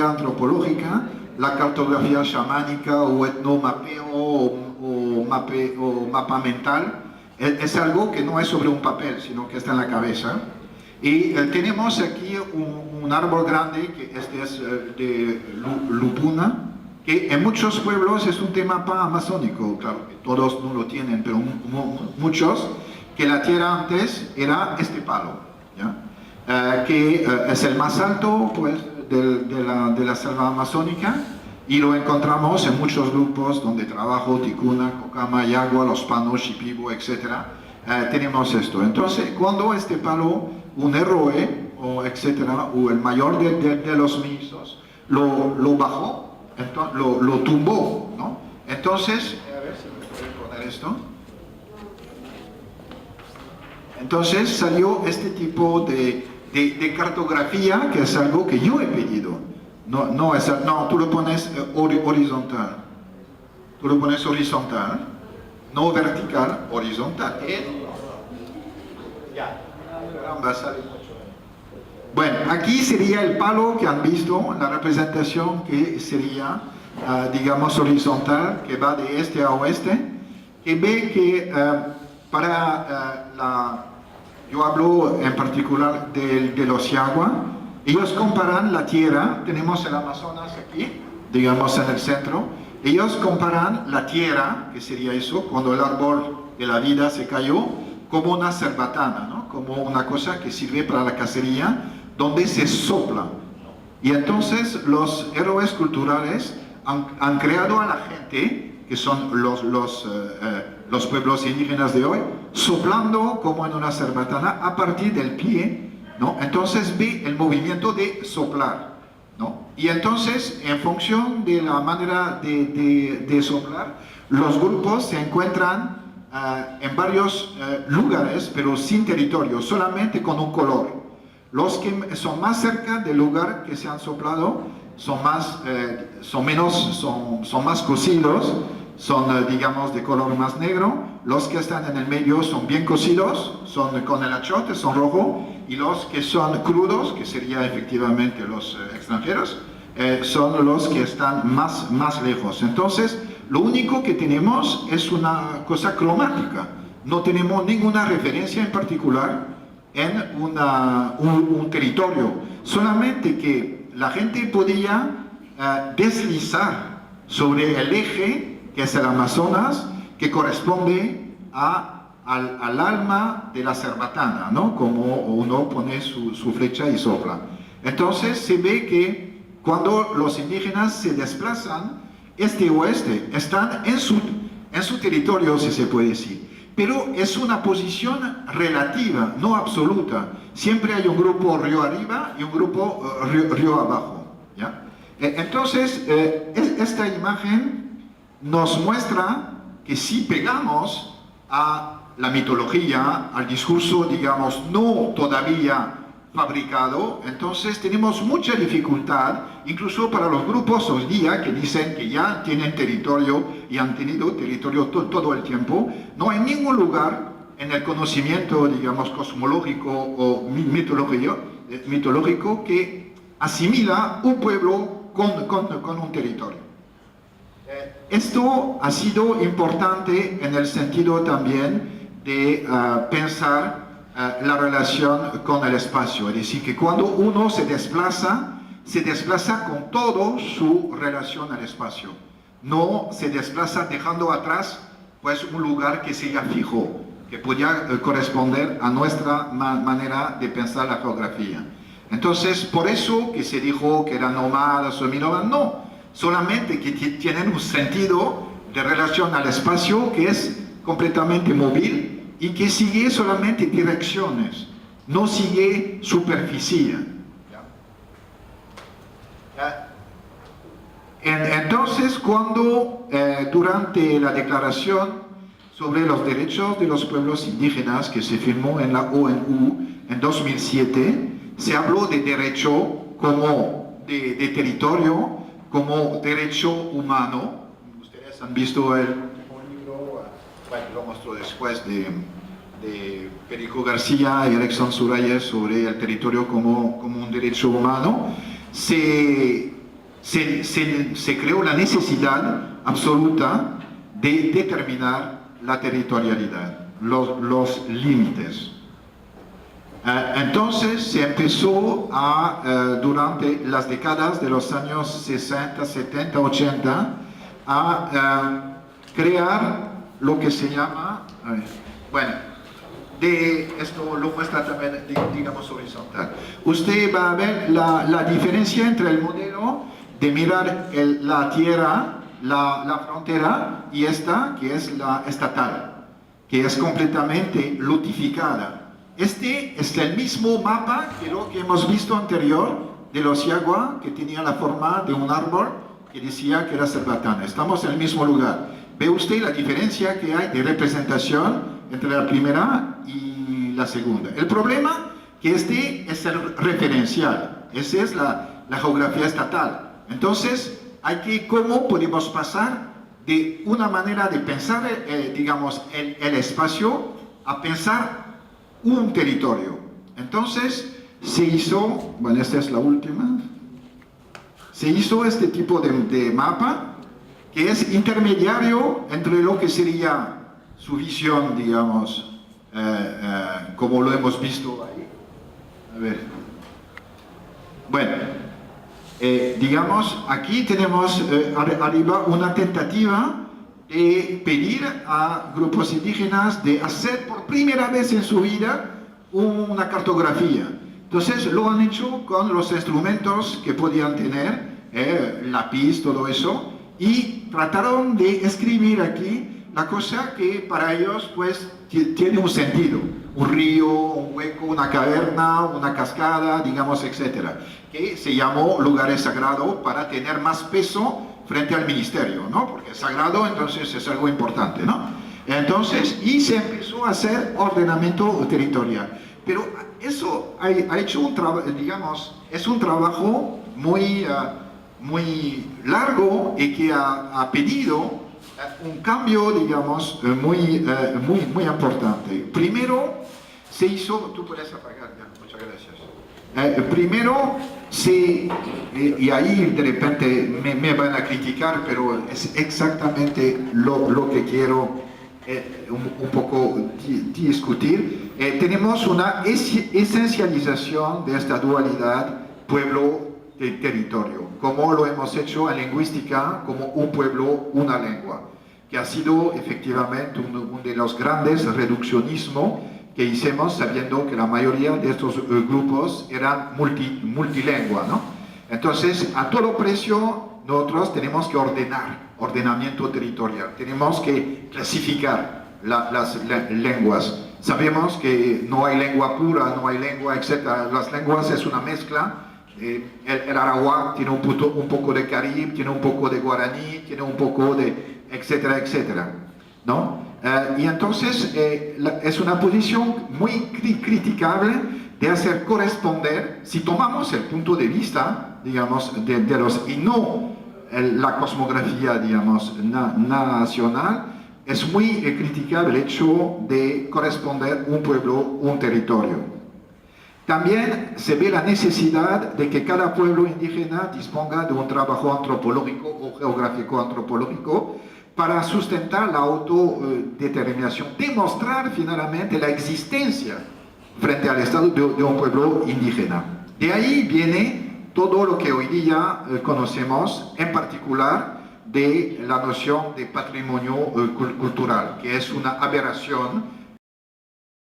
manera antropológica, la cartografía chamánica o etnomapeo o mapa mental es algo que no es sobre un papel, sino que está en la cabeza. Y tenemos aquí un árbol grande, que este es de lupuna, que en muchos pueblos es un tema amazónico, claro, que todos no lo tienen, pero muchos, que la tierra antes era este palo, ¿ya? Que es el más alto pues, de la selva amazónica, y lo encontramos en muchos grupos donde trabajo, Ticuna, Cocama, Yagua, Los Panos, Shipibo, etc. Tenemos esto. Entonces, cuando este palo, un héroe, o etcétera, o el mayor de los misos, lo bajó, entonces, lo tumbó, ¿no? Entonces, a ver si me pueden poner esto. Entonces salió este tipo de cartografía, que es algo que yo he pedido. No, tú lo pones horizontal. Tú lo pones horizontal, no vertical, horizontal. Ya. Bueno, aquí sería el palo que han visto, la representación que sería, digamos, horizontal, que va de este a oeste, que ve que yo hablo en particular de los Yagua. Ellos comparan la tierra, tenemos el Amazonas aquí, digamos en el centro, ellos comparan la tierra, que sería eso, cuando el árbol de la vida se cayó, como una cerbatana, ¿no? Como una cosa que sirve para la cacería, donde se sopla. Y entonces los héroes culturales han creado a la gente, que son los pueblos indígenas de hoy, soplando como en una cerbatana a partir del pie, ¿no? Entonces ve el movimiento de soplar, ¿no? Y entonces, en función de la manera de soplar, los grupos se encuentran en varios lugares, pero sin territorio, solamente con un color. Los que son más cerca del lugar que se han soplado son más cocidos, son digamos de color más negro. Los que están en el medio son bien cocidos, son con el achote, son rojo, y los que son crudos, que serían efectivamente los extranjeros, son los que están más lejos. Entonces, lo único que tenemos es una cosa cromática. No tenemos ninguna referencia en particular en un territorio. Solamente que la gente podía deslizar sobre el eje, que es el Amazonas, que corresponde al alma de la cerbatana, ¿no? Como uno pone su flecha y sopla. Entonces se ve que cuando los indígenas se desplazan este-oeste, están en su territorio, si se puede decir. Pero es una posición relativa, no absoluta. Siempre hay un grupo río arriba y un grupo río abajo, ¿ya? Entonces, esta imagen nos muestra que si pegamos a la mitología, al discurso, digamos, no todavía fabricado, entonces tenemos mucha dificultad, incluso para los grupos hoy día que dicen que ya tienen territorio y han tenido territorio todo el tiempo. No hay ningún lugar en el conocimiento, digamos, cosmológico o mitológico que asimila un pueblo con un territorio. Esto ha sido importante en el sentido también de pensar la relación con el espacio. Es decir, que cuando uno se desplaza con todo su relación al espacio. No se desplaza dejando atrás pues, un lugar que sea fijo, que podía corresponder a nuestra manera de pensar la geografía. Entonces, por eso que se dijo que eran nómadas o minómadas, no. Solamente que tienen un sentido de relación al espacio que es completamente móvil y que sigue solamente direcciones, no sigue superficie. Entonces, cuando durante la declaración sobre los derechos de los pueblos indígenas que se firmó en la ONU en 2007, se habló de derecho como de territorio, como derecho humano. Ustedes han visto el libro, bueno, lo mostró después de Perico García y Alexandre Surayer sobre el territorio como un derecho humano. Se se creó la necesidad absoluta de determinar la territorialidad, los límites. Entonces se empezó durante las décadas de los años 60, 70, 80 a crear lo que se llama, esto lo muestra también, digamos, horizontal. Usted va a ver la diferencia entre el modelo de mirar la tierra, la frontera, y esta, que es la estatal, que es completamente lotificada. Este es el mismo mapa que lo que hemos visto anterior de los Yagua, que tenía la forma de un árbol que decía que era Cerbatana. Estamos en el mismo lugar. ¿Ve usted la diferencia que hay de representación entre la primera y la segunda? El problema que este es el referencial, esa es la geografía estatal. Entonces, ¿cómo podemos pasar de una manera de pensar, digamos, el espacio a pensar un territorio? Entonces se hizo, esta es la última, se hizo este tipo de mapa que es intermediario entre lo que sería su visión, digamos, como lo hemos visto ahí. A ver. Digamos, aquí tenemos arriba una tentativa de pedir a grupos indígenas de hacer por primera vez en su vida una cartografía. Entonces lo han hecho con los instrumentos que podían tener, lápiz, todo eso, y trataron de escribir aquí la cosa que para ellos pues tiene un sentido, un río, un hueco, una caverna, una cascada, digamos, etcétera, que se llamó lugares sagrados para tener más peso frente al ministerio, ¿no? Porque es sagrado, entonces es algo importante, ¿no? Entonces, y se empezó a hacer ordenamiento territorial. Pero eso ha hecho un trabajo, digamos, es un trabajo muy largo y que ha pedido un cambio, digamos, muy importante. Primero se hizo, tú puedes apagar, ya, muchas gracias. Primero y ahí de repente me van a criticar, pero es exactamente lo que quiero un poco discutir. Tenemos una esencialización de esta dualidad pueblo-territorio, como lo hemos hecho en lingüística, como un pueblo, una lengua, que ha sido efectivamente uno de los grandes reduccionismos que hicimos, sabiendo que la mayoría de estos grupos eran multilingua, ¿no? Entonces, a todo precio, nosotros tenemos que ordenamiento territorial, tenemos que clasificar las lenguas. Sabemos que no hay lengua pura, no hay lengua, etc. Las lenguas es una mezcla. El arawak tiene un poco de carib, tiene un poco de guaraní, tiene un poco de etcétera, etcétera, ¿no? Y entonces es una posición muy criticable de hacer corresponder, si tomamos el punto de vista, digamos, de los, y no la cosmografía, digamos, nacional, es muy criticable el hecho de corresponder un pueblo, un territorio. También se ve la necesidad de que cada pueblo indígena disponga de un trabajo antropológico o geográfico antropológico para sustentar la autodeterminación, demostrar finalmente la existencia frente al Estado de un pueblo indígena. De ahí viene todo lo que hoy día conocemos, en particular de la noción de patrimonio cultural, que es una aberración